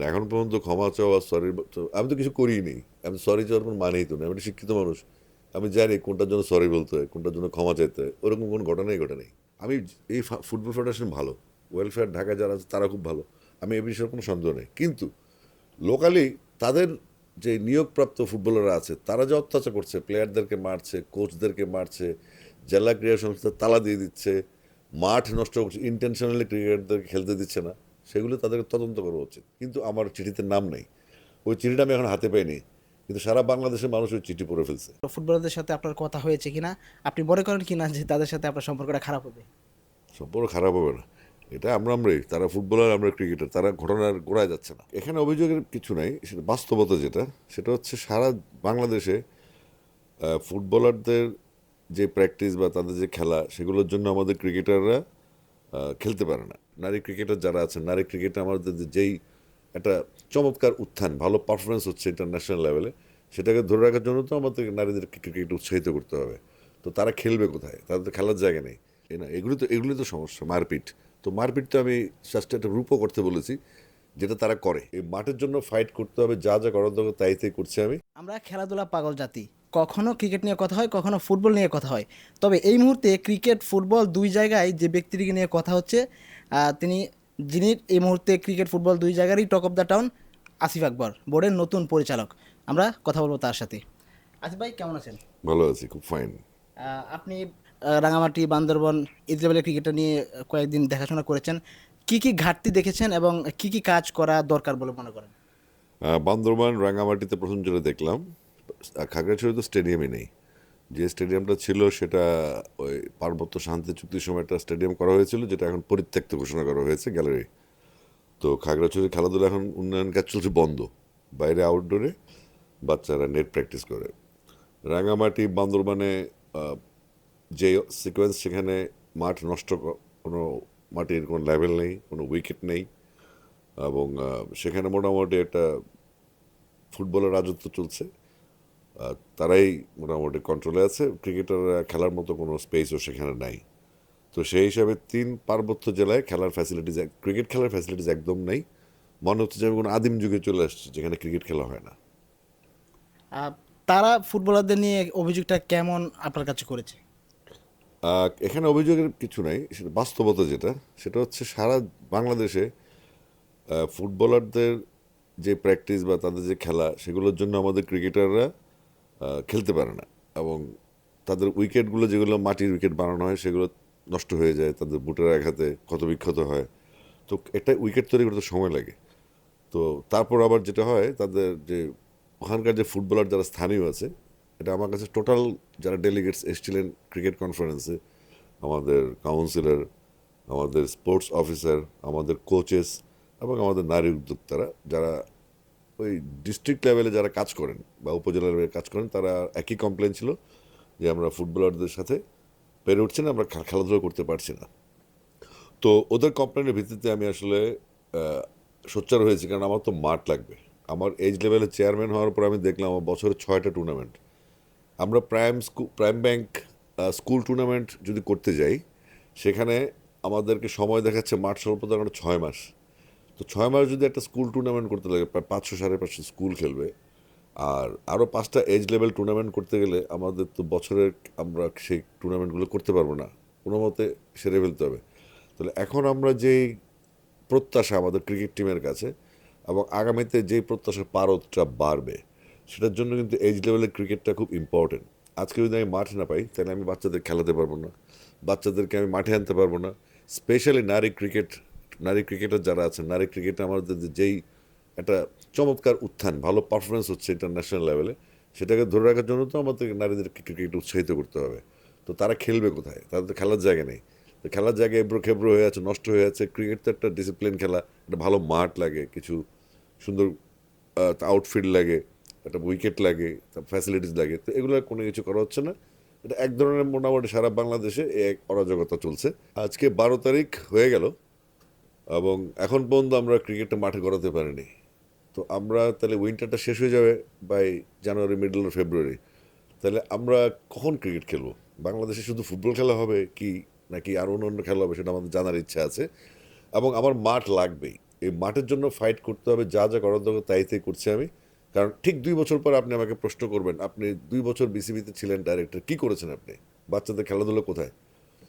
না, এখন পর্যন্ত ক্ষমা চাওয়া, সরি, আমি তো কিছু করিনি। আমি সরি চাওয়ার কোনো মানেই তো না। আমি একটা শিক্ষিত মানুষ। আমি জানি কোনটার জন্য সরি বলতে হয়, কোনটার জন্য ক্ষমা চাইতে হয়। ওরকম কোনো ঘটনাই ঘটে নাই। আমি এই ফুটবল ফেডারেশন ভালো, ওয়েলফেয়ার ঢাকায় যারা আছে তারা খুব ভালো। আমি এ বিষয়ে কোনো সন্দেহ নেই, কিন্তু লোকালি তাদের যে নিয়োগপ্রাপ্ত ফুটবলাররা আছে তারা যে অত্যাচার করছে, প্লেয়ারদেরকে মারছে, কোচদেরকে মারছে, জেলা ক্রীড়া সংস্থা তালা দিয়ে দিচ্ছে, মাঠ নষ্ট করছে, ইন্টেনশনালি ক্রিকেটারদেরকে খেলতে দিচ্ছে না, সেগুলো তাদেরকে তদন্ত করা উচিত। কিন্তু আমার চিঠিতে নাম নেই, ওই চিঠিটা আমি এখন হাতে পাইনি, কিন্তু সারা বাংলাদেশের মানুষ ওই চিঠি পড়ে ফেলছে। ফুটবলারদের সাথে আপনার কথা হয়েছে কিনা, আপনি মনে করেন কিনা যে তাদের সাথে আপনার সম্পর্কটা খারাপ হবে? সম্পর্ক খারাপ হবে না, এটা আমরাই, তারা ফুটবলার, আমরা ক্রিকেটার, তারা ঘটনার গোড়ায় যাচ্ছে না। এখানে অভিযোগের কিছু নাই, সেটা বাস্তবতা। যেটা সেটা হচ্ছে সারা বাংলাদেশে ফুটবলারদের যে প্র্যাকটিস বা তাদের যে খেলা, সেগুলোর জন্য আমাদের ক্রিকেটাররা খেলতে পারে না। নারী ক্রিকেটার যারা আছেন, নারী ক্রিকেটে আমাদের যেই একটা চমৎকার উত্থান, ভালো পারফরমেন্স হচ্ছে ইন্টারন্যাশনাল লেভেলে, সেটাকে ধরে রাখার জন্য তো আমাদের নারীদেরকে ক্রিকেট উৎসাহিত করতে হবে। তো তারা খেলবে কোথায়? তাদের তো খেলার জায়গা নেই। এই না, এগুলি তো সমস্যা। মারপিট, তো মারপিট তো আমি জাস্ট একটা রূপও করতে বলেছি, যেটা তারা করে। এই মাঠের জন্য ফাইট করতে হবে, যা যা করার দরকার তাই তাই করছি আমি। আমরা খেলাধুলা পাগল জাতি। কখনো ক্রিকেট নিয়ে কথা হয়, কখনো ফুটবল নিয়ে কথা হয়। তবে এই মুহূর্তে ক্রিকেট ফুটবল দুই জায়গায় যে ব্যক্তিটিকে নিয়ে কথা হচ্ছে, তিনি, যিনি এই মুহূর্তে ক্রিকেট ফুটবল দুই জায়গারই talk of the town, Asif Akbar, বোর্ডের নতুন পরিচালক। আমরা কথা বলবো তার সাথে। আসিফ ভাই, কেমন আছেন? ভালো আছি, খুব ফাইন। আপনি রাঙামাটি, বান্দরবন এই লেভেলের ক্রিকেটটা নিয়ে কয়েকদিন দেখাশোনা করেছেন। কি কি ঘাটতি দেখেছেন এবং কি কি কাজ করা দরকার বলে মনে করেন? বান্দরবান রাঙামাটিতে প্রথম যেটা দেখলাম, খাগড়াছড়ি তো স্টেডিয়ামই নেই। যে স্টেডিয়ামটা ছিল সেটা ওই পার্বত্য শান্তি চুক্তির সময় একটা স্টেডিয়াম করা হয়েছিল, যেটা এখন পরিত্যক্ত ঘোষণা করা হয়েছে, গ্যালারি। তো খাগড়াছড়ির খেলাধুলা এখন উন্নয়ন কাজ চলছে বন্ধ। বাইরে আউটডোরে বাচ্চারা নেট প্র্যাকটিস করে। রাঙামাটি, বান্দরবানে আহ, যে সিকোয়েন্স, সেখানে মাঠ নষ্ট, কোনো মাটির কোনো লেভেল নেই, কোনো উইকেট নেই, এবং সেখানে মোটামুটি একটা ফুটবলের রাজত্ব চলছে। তারাই মোটামুটি কন্ট্রোলে আছে, ক্রিকেটাররা খেলার মতো কোনো স্পেসও সেখানে নাই। তো সেই হিসাবে তিন পার্বত্য জেলায় খেলার ফ্যাসিলিটিস, ক্রিকেট খেলার ফ্যাসিলিটিস একদম নেই। মনে হচ্ছে যে আমি কোনো আদিম যুগে চলে আসছি, যেখানে ক্রিকেট খেলা হয় না। আহ, তারা ফুটবলারদের নিয়ে অভিযোগটা কেমন আপনার কাছে করেছে? এখানে অভিযোগের কিছু নাই, সেটা বাস্তবতা। যেটা সেটা হচ্ছে সারা বাংলাদেশে ফুটবলারদের যে প্র্যাকটিস বা তাদের যে খেলা, সেগুলোর জন্য আমাদের ক্রিকেটাররা খেলতে পারে না, এবং তাদের উইকেটগুলো, যেগুলো মাটির উইকেট বানানো হয়, সেগুলো নষ্ট হয়ে যায়, তাদের বুটের আঘাতে ক্ষতবিক্ষত হয়। তো একটা উইকেট তৈরি করতে সময় লাগে। তো তারপর আবার যেটা হয়, তাদের যে ওখানকার যে ফুটবলার যারা স্থানীয় আছে, এটা আমার কাছে টোটাল যারা ডেলিগেটস এসেছিলেন ক্রিকেট কনফারেন্সে, আমাদের কাউন্সিলর, আমাদের স্পোর্টস অফিসার, আমাদের কোচেস, এবং আমাদের নারী উদ্যোক্তারা, যারা ওই ডিস্ট্রিক্ট লেভেলে যারা কাজ করেন বা উপজেলা লেভেলে কাজ করেন, তারা একই কমপ্লেন ছিল যে আমরা ফুটবলারদের সাথে পেরে উঠছি না, আমরা খেলাধুলা করতে পারছি না। তো ওদের কমপ্লেনের ভিত্তিতে আমি আসলে আহ, সোচ্চার হয়েছি, কারণ আমার তো মাঠ লাগবে। আমার এজ লেভেলে চেয়ারম্যান হওয়ার পর আমি দেখলাম আমার বছরে 6টা টুর্নামেন্ট। আমরা প্রাইম ব্যাংক স্কুল টুর্নামেন্ট যদি করতে যাই, সেখানে আমাদেরকে সময় দেখাচ্ছে মাঠ স্বল্পতা কারণে 6 মাস। তো 6 মাস যদি একটা স্কুল টুর্নামেন্ট করতে লাগে, প্রায় 500 550 স্কুল খেলবে। আর আরও 5টা এজ লেভেল টুর্নামেন্ট করতে গেলে আমাদের তো বছরের, আমরা সেই টুর্নামেন্টগুলো করতে পারবো না, কোনো মতে সেরে ফেলতে হবে। তাহলে এখন আমরা যেই প্রত্যাশা আমাদের ক্রিকেট টিমের কাছে, এবং আগামীতে যেই প্রত্যাশা পারতটা বাড়বে, সেটার জন্য কিন্তু এজ লেভেলের ক্রিকেটটা খুব ইম্পর্টেন্ট। আজকে যদি আমি মাঠ না পাই, তাহলে আমি বাচ্চাদের খেলাতে পারবো না, বাচ্চাদেরকে আমি মাঠে আনতে পারবো না। স্পেশালি নারী ক্রিকেটার যারা আছেন, নারী ক্রিকেটে আমাদের যেই একটা চমৎকার উত্থান, ভালো পারফরমেন্স হচ্ছে ইন্টারন্যাশনাল লেভেলে, সেটাকে ধরে রাখার জন্য তো আমাদের নারীদেরকে ক্রিকেট উৎসাহিত করতে হবে। তো তারা খেলবে কোথায়? তাদের তো খেলার জায়গা নেই। তো খেলার জায়গা এবড়ো খেবড়ো হয়ে আছে, নষ্ট হয়ে আছে। ক্রিকেট তো একটা ডিসিপ্লিন খেলা, একটা ভালো মাঠ লাগে, কিছু সুন্দর আউটফিল্ড লাগে, একটা উইকেট লাগে, তার ফ্যাসিলিটিস লাগে। তো এগুলো কোনো কিছু করা হচ্ছে না। এটা এক ধরনের মোটামুটি সারা বাংলাদেশে এক অরাজকতা চলছে। আজকে 12 তারিখ হয়ে গেল, এবং এখন পর্যন্ত আমরা ক্রিকেটটা মাঠে গড়াতে পারিনি। তো আমরা তাহলে উইন্টারটা শেষ হয়ে যাবে by January, middle of February. তাহলে আমরা কখন ক্রিকেট খেলবো? বাংলাদেশে শুধু ফুটবল খেলা হবে কি, নাকি আরও অন্য অন্য খেলা হবে, সেটা আমাদের জানার ইচ্ছা আছে। এবং আমার মাঠ লাগবেই। এই মাঠের জন্য ফাইট করতে হবে, যা যা করার দরকার তাই করছি আমি। কারণ ঠিক 2 বছর পর আপনি আমাকে প্রশ্ন করবেন, আপনি 2 বছর বিসিবিতে ছিলেন ডাইরেক্টর, কি করেছেন আপনি, বাচ্চাদের খেলাধুলো কোথায়?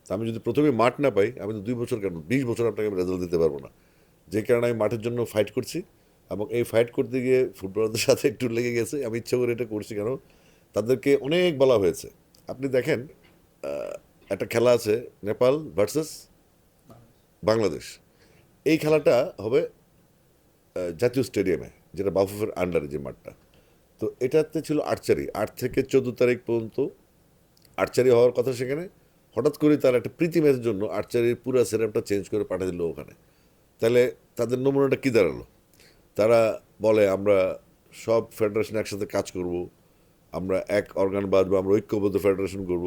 তা আমি যদি প্রথমে মাঠ না পাই, আমি তো 2 বছর কেন 20 বছর আপনাকে আমি রেজাল্ট দিতে পারবো না। যে কারণে আমি মাঠের জন্য ফাইট করছি, এবং এই ফাইট করতে গিয়ে ফুটবলারদের সাথে একটু লেগে গেছে। আমি ইচ্ছা করে এটা করছি, কেন তাদেরকে অনেক বলা হয়েছে। আপনি দেখেন, একটা খেলা আছে নেপাল ভার্সেস বাংলাদেশ, এই খেলাটা হবে জাতীয় স্টেডিয়ামে, যেটা বাফুফের আন্ডারে যে মাঠটা। তো এটাতে ছিল আর্চারি, 8 থেকে 14 তারিখ পর্যন্ত আর্চারি হওয়ার কথা সেখানে। হঠাৎ করে তার একটা প্রীতি ম্যাচের জন্য আর্চারির পুরো সেটআপটা চেঞ্জ করে পাঠিয়ে দিল ওখানে। তাহলে তাদের নমুনাটা কী দাঁড়ালো? তারা বলে আমরা সব ফেডারেশন একসাথে কাজ করব, আমরা এক অর্গান বাঁধবো, আমরা ঐক্যবদ্ধ ফেডারেশন করব।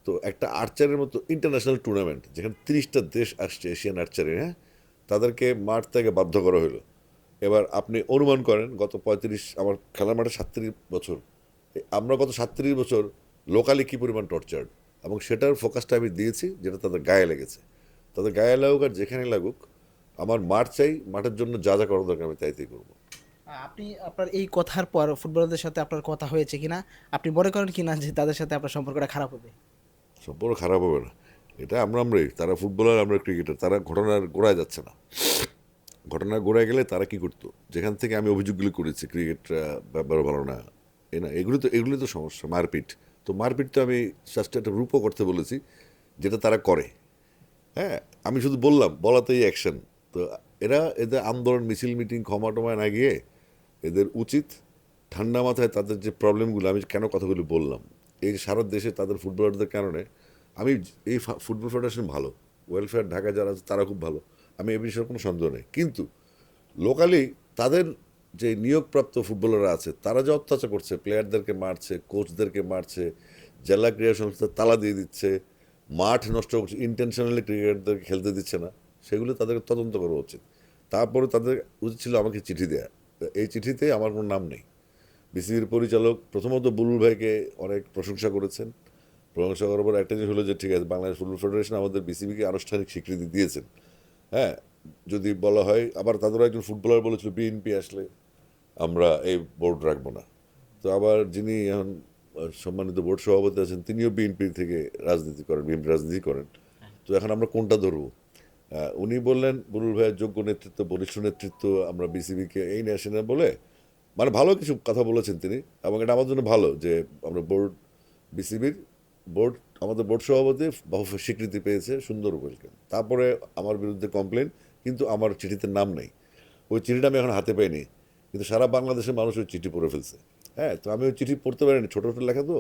তো একটা আর্চারের মতো ইন্টারন্যাশনাল টুর্নামেন্ট, যেখানে 30টা দেশ আসছে এশিয়ান আর্চারি, হ্যাঁ, তাদেরকে মাঠ থেকে বাধ্য করা হলো। এবার আপনি অনুমান করেন, গত 35, আমার খেলার মাঠে 37 বছর, আমরা গত 37 বছর লোকালি কী পরিমাণ টর্চার্ড, এবং সেটার ফোকাসটা আমি দিয়েছি যেটা তাদের গায়ে লেগেছে। তাদের গায়ে লাগুক আর যেখানে লাগুক, আমার মাঠ চাই, মাঠের জন্য যা যা করার দরকার আমি তাই করবো। আপনি আপনার এই কথার পর ফুটবলারদের সাথে আপনার কথা হয়েছে কিনা, আপনি মনে করেন কিনা যে তাদের সাথে আপনার সম্পর্কটা খারাপ হবে? সম্পর্ক খারাপ হবে না, এটা আমরাই, তারা ফুটবলার, আমরা ক্রিকেটার। তারা ঘটনার গোড়ায় যাচ্ছে না। ঘটনার গোড়ায় গেলে তারা কি করতো, যেখান থেকে আমি অভিযোগগুলো করেছি ক্রিকেটরা ব্যাপার ভালো না, না, এগুলি তো সমস্যা। মারপিট, তো মারপিট তো আমি জাস্ট একটা রূপও করতে বলেছি, যেটা তারা করে। হ্যাঁ, আমি শুধু বললাম, বলাতেই অ্যাকশন। তো এদের আন্দোলন, মিছিল, মিটিং, ক্ষমা টমা না গিয়ে এদের উচিত ঠান্ডা মাথায় তাদের যে প্রবলেমগুলো, আমি কেন কথাগুলো বললাম, এই সারা দেশে তাদের ফুটবলারদের কারণে আমি, এই ফুটবল ফেডারেশন ভালো, ওয়েলফেয়ার ঢাকায় যারা আছে তারা খুব ভালো, আমি এ বিষয়ে কোনো সন্দেহ নেই। কিন্তু লোকালি তাদের যে নিয়োগপ্রাপ্ত ফুটবলাররা আছে, তারা যে অত্যাচার করছে, প্লেয়ারদেরকে মারছে, কোচদেরকে মারছে, জেলা ক্রীড়া সংস্থা তালা দিয়ে দিচ্ছে, মাঠ নষ্ট করছে, ইন্টেনশনালি ক্রিকেটারদেরকে খেলতে দিচ্ছে না, সেগুলো তাদেরকে তদন্ত করা উচিত। তারপরে তাদের উচিত ছিল আমাকে চিঠি দেয়া। এই চিঠিতে আমার কোনো নাম নেই। বিসিবির পরিচালক প্রথমত বুলবুল ভাইকে অনেক প্রশংসা করেছেন। প্রশংসা করার পর একটা জিনিস হলো যে ঠিক আছে, বাংলাদেশ ফুটবল ফেডারেশন আমাদের বিসিবিকে আনুষ্ঠানিক স্বীকৃতি দিয়েছেন। হ্যাঁ, যদি বলা হয়, আবার তাদেরও একজন ফুটবলার বলেছিল বিএনপি আসলে আমরা এই বোর্ড রাখবো না। তো আবার যিনি এখন সম্মানিত বোর্ড সভাপতি আছেন, তিনিও বিএনপি থেকে রাজনীতি করেন, বিএনপি রাজনীতি করেন। তো এখন আমরা কোনটা ধরবো? উনি বললেন বুলবুল ভাইয়ের যোগ্য নেতৃত্ব, বরিষ্ঠ নেতৃত্ব, আমরা বিসিবিকে এই ন্যাশনাল বলে, মানে ভালো কিছু কথা বলেছেন তিনি। এবং এটা আমার জন্য ভালো যে আমরা বোর্ড, বিসিবির বোর্ড, আমাদের বোর্ড সভাপতি বাফুফের স্বীকৃতি পেয়েছে, সুন্দর ওয়েলকাম। তারপরে আমার বিরুদ্ধে কমপ্লেন, কিন্তু আমার চিঠিতে নাম নেই। ওই চিঠিটা আমি এখন হাতে পাইনি, কিন্তু সারা বাংলাদেশের মানুষ ওই চিঠি পড়ে ফেলছে। হ্যাঁ, তো আমি ওই চিঠি পড়তে পারিনি, ছোটো ছোটো লেখা তো,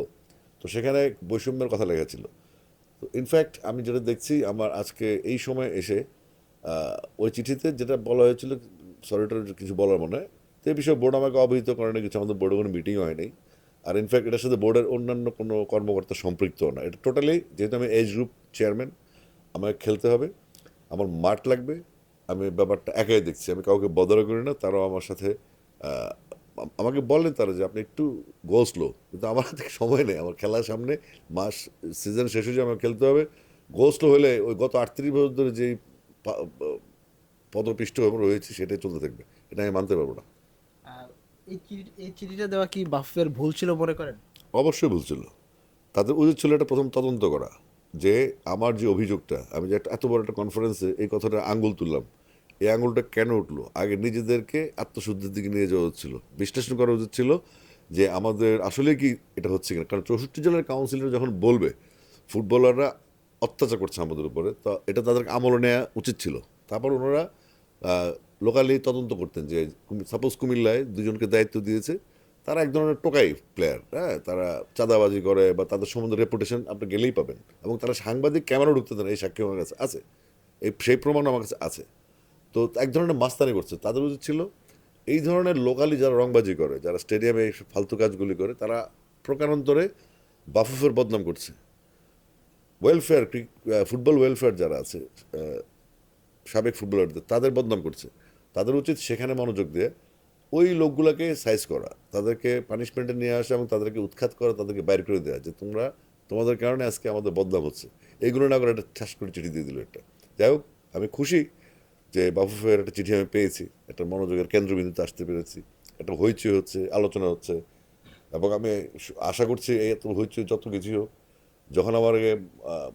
তো সেখানে বৈষম্যের কথা লেখা ছিল। তো ইনফ্যাক্ট আমি যেটা দেখছি, আমার আজকে এই সময় এসে ওই চিঠিতে যেটা বলা হয়েছিল, সরিটার কিছু বলার মনে হয়, তো এই বিষয়ে বোর্ড আমাকে অবহিত করেনি কিছু, আমাদের বোর্ডে কোনো মিটিং হয়নি। আর ইনফ্যাক্ট এটার সাথে বোর্ডের অন্যান্য কোনো কর্মকর্তা সম্পৃক্ত না। এটা টোটালি, যেহেতু আমি এজ গ্রুপ চেয়ারম্যান, আমাকে খেলতে হবে, আমার মাঠ লাগবে, আমি ব্যাপারটা একাই দেখছি, আমি কাউকে বদলা করি না। তারাও আমার সাথে আহ, আমাকে বলেন তারা যে আপনি একটু গো স্লো, কিন্তু আমার হাতে সময় নেই, আমার খেলার সামনে মাস, সিজন শেষ হয়ে যায়, আমাকে খেলতে হবে। গো স্লো হলে ওই গত 38 বছর ধরে যেই পা- পদপিষ্ট আমরা রয়েছি সেটাই চলতে থাকবে, এটা আমি মানতে পারবো না। আর এই চিঠিটা দেওয়া কি বাফের ভুল ছিল মনে করেন? অবশ্যই ভুল ছিল। তাদের উচিত ছিল এটা প্রথম তদন্ত করা, যে আমার যে অভিযোগটা, আমি যে এত বড় একটা কনফারেন্সে এই কথাটা আঙ্গুল তুললাম, এই আঙুলটা কেন উঠলো, আগে নিজেদেরকে আত্মশুদ্ধির দিকে নিয়ে যাওয়া হচ্ছিল, বিশ্লেষণ করা উচিত ছিল যে আমাদের আসলে কি এটা হচ্ছে কিনা। কারণ 64 জেলার কাউন্সিলর যখন বলবে ফুটবলাররা অত্যাচার করছে আমাদের উপরে, তো এটা তাদের আমলে নেওয়া উচিত ছিল। তারপর ওনারা লোকালি তদন্ত করতেন, যে সাপোজ কুমিল্লায় দুজনকে দায়িত্ব দিয়েছে, তারা এক ধরনের টোকাই প্লেয়ার, হ্যাঁ, তারা চাঁদাবাজি করে, বা তাদের সম্বন্ধে রেপুটেশন আপনি গেলেই পাবেন, এবং তারা সাংবাদিক ক্যামেরা ঢুকতে দেন, এই সাক্ষী আমার কাছে আছে, সেই প্রমাণ আমার কাছে আছে। তো এক ধরনের মাস্তানি করছে। তাদের উচিত ছিল এই ধরনের লোকালি যারা রংবাজি করে, যারা স্টেডিয়ামে এই ফালতু কাজগুলি করে, তারা প্রকারান্তরে বাফুফের বদনাম করছে। ওয়েলফেয়ার, ফুটবল ওয়েলফেয়ার যারা আছে, সাবেক ফুটবলারদের, তাদের বদনাম করছে। তাদের উচিত সেখানে মনোযোগ দিয়ে ওই লোকগুলোকে সাইজ করা, তাদেরকে পানিশমেন্টে নিয়ে আসা, এবং তাদেরকে উৎখাত করা, তাদেরকে বাইর করে দেওয়া, যে তোমরা, তোমাদের কারণে আজকে আমাদের বদনাম হচ্ছে। এইগুলো না করে একটা ঠাস করে চিঠি দিয়ে দিল একটা। যাই হোক, আমি খুশি যে বাফুফের একটা চিঠি আমি পেয়েছি, একটা মনোযোগের কেন্দ্রবিন্দুতে আসতে পেরেছি, একটা হইচই হচ্ছে, আলোচনা হচ্ছে, এবং আমি আশা করছি এই এত হইচই যত কিছুই হোক, যখন আমাকে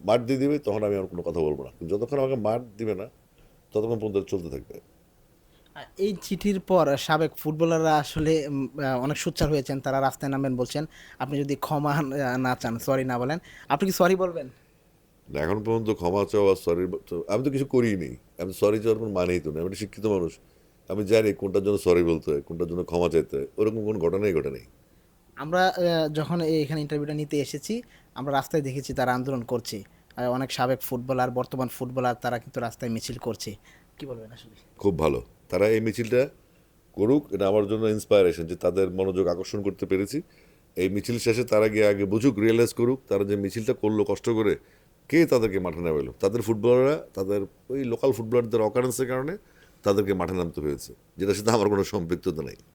মাঠ দিয়ে দিবে তখন আমি আর কোনো কথা বলবো না, কিন্তু যতক্ষণ আমাকে মাঠ দিবে না ততক্ষণ পর্যন্ত চলতে থাকবে। এই চিঠির পর সাবেক ফুটবলাররা আসলে অনেক সোচ্চার হয়েছেন, তারা রাস্তায় নামবেন বলছেন। আপনি যদি ক্ষমা না চান, সরি না বলেন, আপনি কি সরি বলবেন? না, এখন পর্যন্ত ক্ষমা চাওয়া, সরি, আমি তো কিছু করিনি। আমি সরি চাওয়ার কোনো মানেই তো না, আমি একটা শিক্ষিত মানুষ, আমি জানি কোনটার জন্য সরি বলতে হয়, কোনটার জন্য ক্ষমা চাইতে হয়, ওরকম কোনো ঘটনাই ঘটে নেই। আমরা যখন এখানে ইন্টারভিউটা নিতে এসেছি, আমরা রাস্তায় দেখেছি তারা আন্দোলন করছে। অনেক সাবেক ফুটবলার, বর্তমান ফুটবলার, তারা কিন্তু রাস্তায় মিছিল করছে। কি বলবেন আসলে? খুব ভালো, তারা এই মিছিলটা করুক, এটা আমার জন্য ইন্সপায়ারেশন যে তাদের মনোযোগ আকর্ষণ করতে পেরেছি। এই মিছিল শেষে তারা গিয়ে আগে বুঝুক, রিয়েলাইজ করুক তারা যে মিছিলটা করলো কষ্ট করে, কে তাদেরকে মাঠে নামালো। তাদের ফুটবলাররা, তাদের ওই লোকাল ফুটবলারদের অকারেন্সের কারণে তাদেরকে মাঠে নামতে হয়েছে, যেটার সাথে আমার কোনো সম্পৃক্ততা নেই।